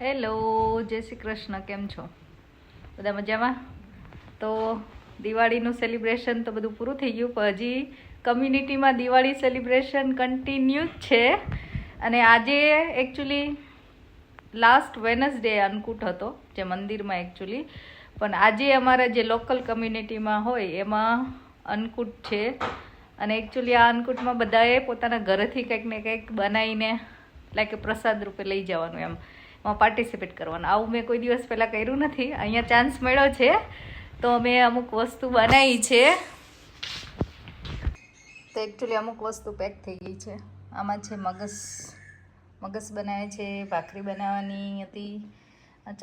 Hello, જય શ્રી કૃષ્ણ. કેમ છો બધા? મજામાં? તો દિવાળીનું સેલિબ્રેશન તો બધું પૂરું થઈ ગયું, પણ હજી કમ્યુનિટીમાં દિવાળી સેલિબ્રેશન કન્ટિન્યુ જ છે. અને આજે એકચ્યુઅલી લાસ્ટ વેનસડે અન્નકૂટ હતો, જે મંદિરમાં એકચ્યુઅલી, પણ આજે અમારા જે લોકલ કમ્યુનિટીમાં હોય એમાં અન્નકૂટ છે. અને એકચ્યુઅલી આ અન્નકૂટમાં બધાએ પોતાના ઘરેથી કંઈક ને કંઈક બનાવીને લાઈક પ્રસાદ રૂપે લઈ જવાનું, એમાં પાર્ટિસિપેટ કરવાનું. આવું મેં કોઈ દિવસ પહેલાં કર્યું નથી. અહીંયા ચાન્સ મળ્યો છે તો મેં અમુક વસ્તુ બનાવી છે. તો એકચ્યુઅલી અમુક વસ્તુ પેક થઈ ગઈ છે. આમાં છે મગસ બનાવે છે, ભાખરી બનાવવાની હતી,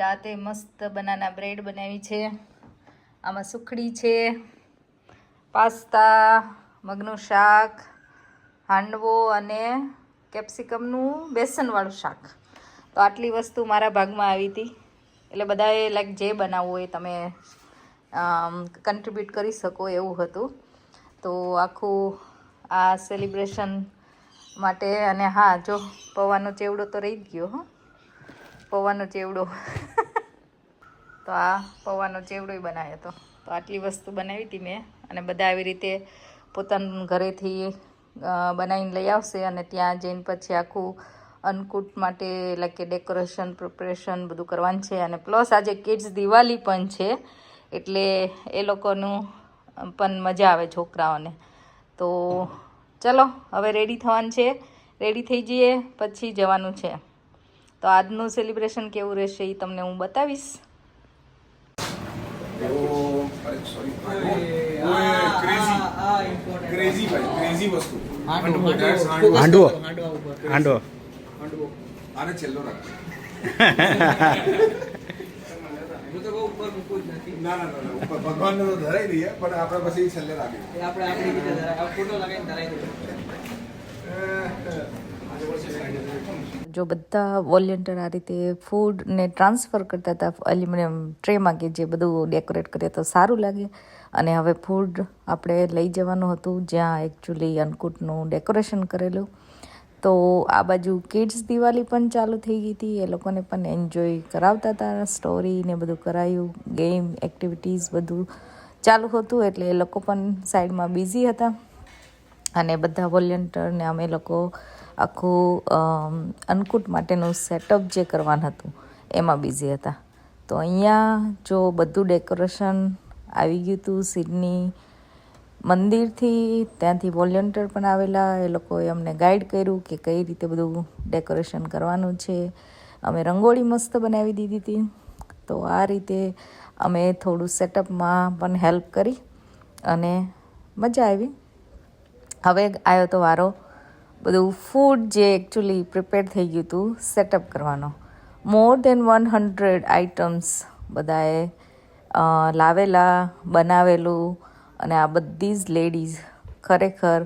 ચાતે મસ્ત બનાના બ્રેડ બનાવી છે, આમાં સુખડી છે, પાસ્તા, મગનું શાક, હાંડવો અને કેપ્સિકમનું બેસનવાળું શાક. તો આટલી વસ્તુ મારા ભાગમાં આવી હતી. એટલે બધાએ લાઈક જે બનાવવું હોય તમે કન્ટ્રીબ્યુટ કરી શકો એવું હતું. તો આખું આ સેલિબ્રેશન માટે. અને હા, જો પૌવાનો ચેવડો તો રહી જ ગયો. પૌવાનો ચેવડો તો આ પૌવાનો ચેવડોય બનાવ્યો હતો. તો આટલી વસ્તુ બનાવી હતી મેં. અને બધા આવી રીતે પોતાના ઘરેથી બનાવીને લઈ આવશે અને ત્યાં જઈને પછી આખું અન્નકૂટ માટે લાઈક કે ડેકોરેશન પ્રિપરેશન બધું કરવાનું છે. અને પ્લસ આજે કિડ્સ દિવાળી પણ છે, એટલે એ લોકોનું પણ મજા આવે છોકરાઓને. તો ચલો હવે રેડી થવાનું છે, રેડી થઈ જઈએ પછી જવાનું છે. તો આજનું સેલિબ્રેશન કેવું રહેશે એ તમને હું બતાવીશ. આને છેલ્લો રાખ. ના ઉપર ભગવાનને તો ધરાઈ દઈએ, પણ આપણે પછી છેલ્લે રાખીએ. આપણે આપણી રીતે ફોટો લગાવીને ધરાઈ દઈએ. જો બધા વોલેન્ટિયર આ રીતે ફૂડને ટ્રાન્સફર કરતા હતા એલ્યુમિનિયમ ટ્રેમાં, કે જે બધું ડેકોરેટ કરીએ તો સારું લાગે. અને હવે ફૂડ આપણે લઈ જવાનું હતું જ્યાં એકચ્યુઅલી અન્નકૂટનું ડેકોરેશન કરેલું. તો આ બાજુ કિડ્સ દિવાળી પણ ચાલુ થઈ ગઈ હતી. એ લોકોને પણ એન્જોય કરાવતા હતા, સ્ટોરી ને બધું કરાયું, ગેમ એક્ટિવિટીઝ બધું ચાલુ હતું. એટલે એ લોકો પણ સાઈડમાં બિઝી હતા. અને બધા વોલેન્ટિયરને અમે લોકો આખું અન્નકૂટ માટેનું સેટઅપ જે કરવાનું હતું એમાં બિઝી હતા. તો અહીંયા જો બધું ડેકોરેશન આવી ગયું હતું સિડની મંદિરથી. ત્યાંથી વોલેન્ટિયર પણ આવેલા. એ લોકોએ અમને ગાઈડ કર્યું કે કઈ રીતે બધું ડેકોરેશન કરવાનું છે. અમે રંગોળી મસ્ત બનાવી દીધી હતી. તો આ રીતે અમે થોડું સેટઅપમાં પણ હેલ્પ કરી અને મજા આવી. હવે આવ્યો તો વારો બધું ફૂડ જે એકચ્યુઅલી પ્રિપેર થઈ ગયું હતું સેટઅપ કરવાનો. મોર દેન 100 આઇટમ્સ બધાએ લાવેલા, બનાવેલું. અને આ બધી જ લેડીઝ ખરેખર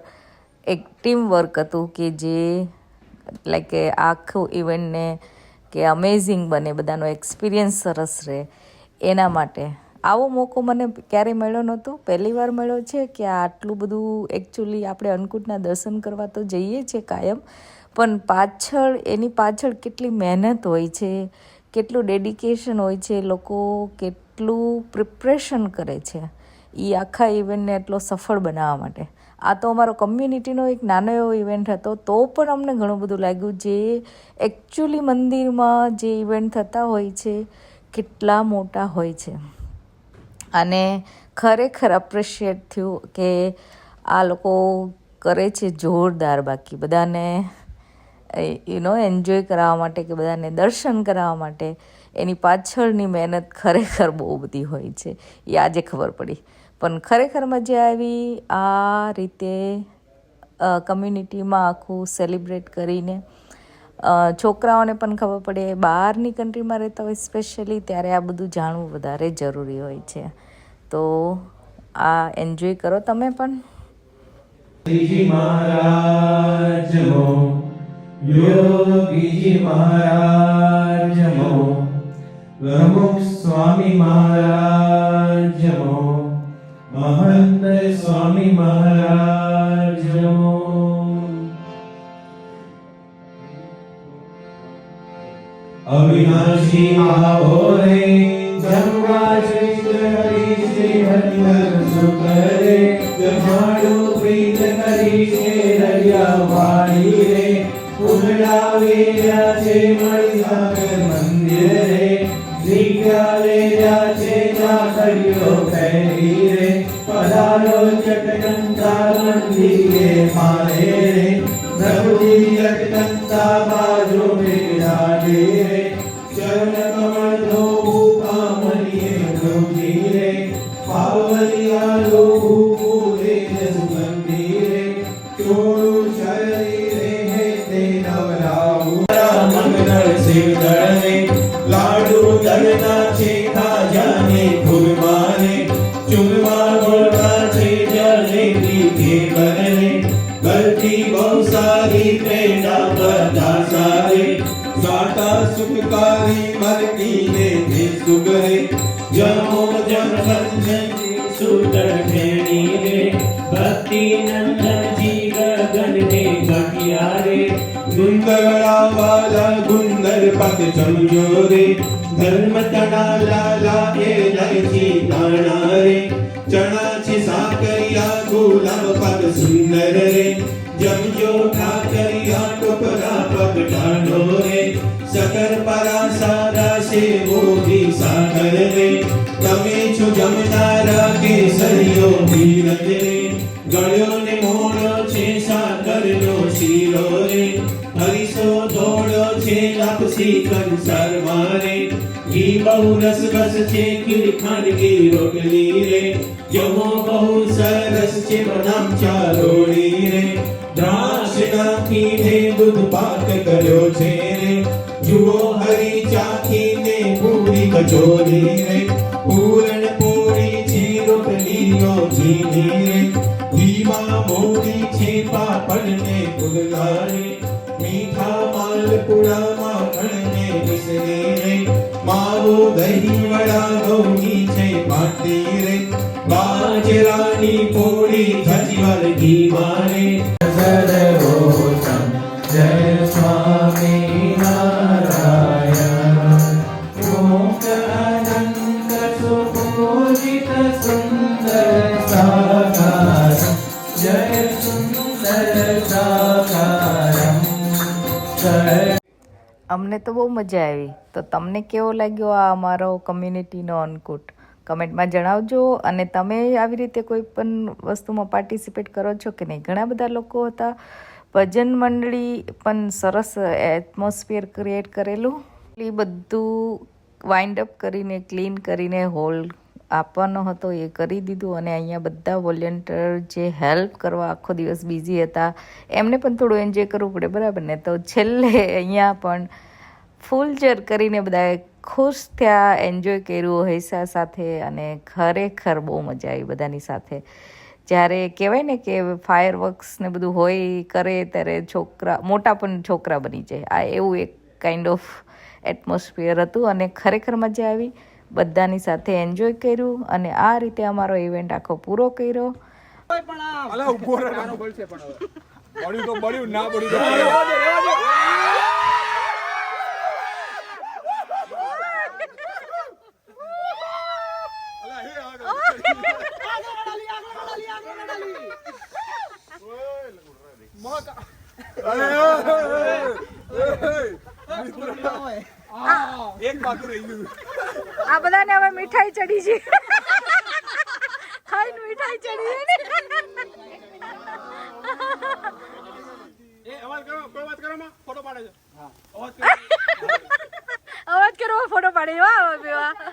એક ટીમ વર્ક હતું કે જે લાઈક કે આખું ઇવેન્ટને કે અમેઝિંગ બને, બધાનો એક્સપિરિયન્સ સરસ રહે એના માટે. આવો મોકો મને ક્યારેય મળ્યો નહોતો, પહેલી વાર મળ્યો છે કે આટલું બધું એકચ્યુઅલી આપણે અન્નકૂટના દર્શન કરવા તો જઈએ છીએ કાયમ, પણ એની પાછળ કેટલી મહેનત હોય છે, કેટલું ડેડિકેશન હોય છે, લોકો કેટલું પ્રિપરેશન કરે છે એ આખા ઇવેન્ટને એટલો સફળ બનાવવા માટે. આ તો અમારો કમ્યુનિટીનો એક નાનો એવો ઇવેન્ટ હતો, તો પણ અમને ઘણું બધું લાગ્યું. જે એકચ્યુઅલી મંદિરમાં જે ઇવેન્ટ થતા હોય છે કેટલા મોટા હોય છે. અને ખરેખર અપ્રિશિએટ થયું કે આ લોકો કરે છે જોરદાર. બાકી બધાને એન્જોય કરાવવા માટે કે બધાને દર્શન કરાવવા માટે એની પાછળની મહેનત ખરેખર બહુ બધી હોય છે, એ આજે ખબર પડી. પણ ખરેખર મજા આવી આ રીતે કમ્યુનિટીમાં આખું સેલિબ્રેટ કરીને. છોકરાઓને પણ ખબર પડે, બહારની કન્ટ્રીમાં રહેતા હોય સ્પેશિયલી, ત્યારે આ બધું જાણવું વધારે જરૂરી હોય છે. તો આ એન્જોય કરો તમે પણ. યોગીજી મહારાજ મો, પ્રમુખ સ્વામી મહારાજ મો, મહંત સ્વામી મહારાજ મો. અવિનાશી આવો રે જમવા શ્રી હરિ શ્રી હરિહર સુકરે જમાડું પ્રીત કરી છે રૈયા વાળી રે ઉગડાવ્યા છે મળી સાગર મંદિર રે દીકરા લેજા છે ચાકરીઓ પહેરી રે પધારો જગદંતા મંદિરે મારે રે પ્રભુજી જગદંતા બાજુ મેળાડે રે ચરણ કમળ ધોવું કામલીએ પ્રભુજી રે પાવલિયા લોહું પૂરે સુગંધી રે ચોળું શરીરે હે તે નવરાવું મંગળ શિવદળ રે લાડુ દળના છે ખાજાને ફૂલમાને ચૂરમા ગોળના છે જલેબી ઘેવર રે ગલતી બહુ સારી પેડા બધા સારે સાટા સુખકારી મરકી ને તે સુગરે જમો જમ બંધન સુદર ભેણી રે ભક્તિ નંદનજી ગગન ને ઘટિયા રે ગુંદરા વાલા ગુંદર પગ સમજો રે ધર્મ તણા લાલા એ લયથી તાણા રે ચણા છે સાકરિયા ગુલાબ પગ સુંદર રે જમજો ઠાકરિયા ટોપરા પગ ટાઢો રે સકર પરા સારા છે મોદી સાગર રે તમે છો જમનારા કેસરીઓ ધીરજ રે ગળ્યો ને મોડો છે સાગરનો શીરો રે હરીસો ધોળો છે લાપસી કંસર મારે ઘી બહુ રસ બસ છે ખીર ખાંડકી રોટલી રે જમો બહુ સરસ છે બદામ ચારોળી રે દ્રાક્ષ નાખીને દૂધ પાક કર્યો છે રે જુઓ હરી ચાખીને પૂરી કચોરી રે પૂરણ પોળી છે રોટલીઓ ઘીની રે ઘીમાં મોડી છે પાપડ ને પુડલા રે મીઠા માલપુડા માખણ ને મિશ્રી રે માવો દહીં વડા ઘઉંની છે પાટી રે બાજરાની પોળી ખજવર ઘી મારે સર્વોત્તમ જય સ્વામી નારાયણ મુક્ત અનંત સુપૂજિત સુંદર સાકાર જય સુંદર સાકારમ અમને તો બહુ મજા આવી. તો તમને કેવો લાગ્યો આ અમારો કમ્યુનિટીનો અન્નકૂટ કમેન્ટમાં જણાવજો. અને તમે આવી રીતે કોઈ પણ વસ્તુમાં પાર્ટિસિપેટ કરો છો કે નહીં. ઘણા બધા લોકો હતા. ભજન મંડળી પણ સરસ એટમોસ્ફિયર ક્રિએટ કરેલું. એ બધું વાઇન્ડ અપ કરીને ક્લીન કરીને હોલ આપવાનો હતો એ કરી દીધું. અને અહીંયા બધા વોલેન્ટિયર જે હેલ્પ કરવા આખો દિવસ બિઝી હતા એમને પણ થોડું એન્જોય કરવું પડે, બરાબર ને. તો છેલ્લે અહીંયા પણ ફૂલ જર કરીને બધાએ ખુશ થયા, એન્જોય કર્યું હૈસા સાથે. અને ખરેખર બહુ મજા આવી બધાની સાથે. જ્યારે કહેવાય ને કે ફાયર વર્ક્સ ને બધું હોય કરે ત્યારે છોકરા મોટા પણ છોકરા બની જાય. આ એવું એક કાઇન્ડ ઓફ એટમોસ્ફિયર હતું અને ખરેખર મજા આવી. બધાની સાથે એન્જોય કર્યું અને આ રીતે અમારો ઇવેન્ટ આખો પૂરો કર્યો. અલા ઉભો રહે નાનો બોલશે પણ હવે બળ્યું તો બળ્યું ના બળ્યું તો અલા હે એક બાકી રહી ગયું. આ બધાને હવે મીઠાઈ ચડી છે. ખાઈને મીઠાઈ ચડી છે. એ અવાજ કરો, કોઈ વાત કરો માં ફોટો પાડે છે. હા અવાજ કરો. અવાજ કરો, ફોટો પાડે. વાહ વાહ.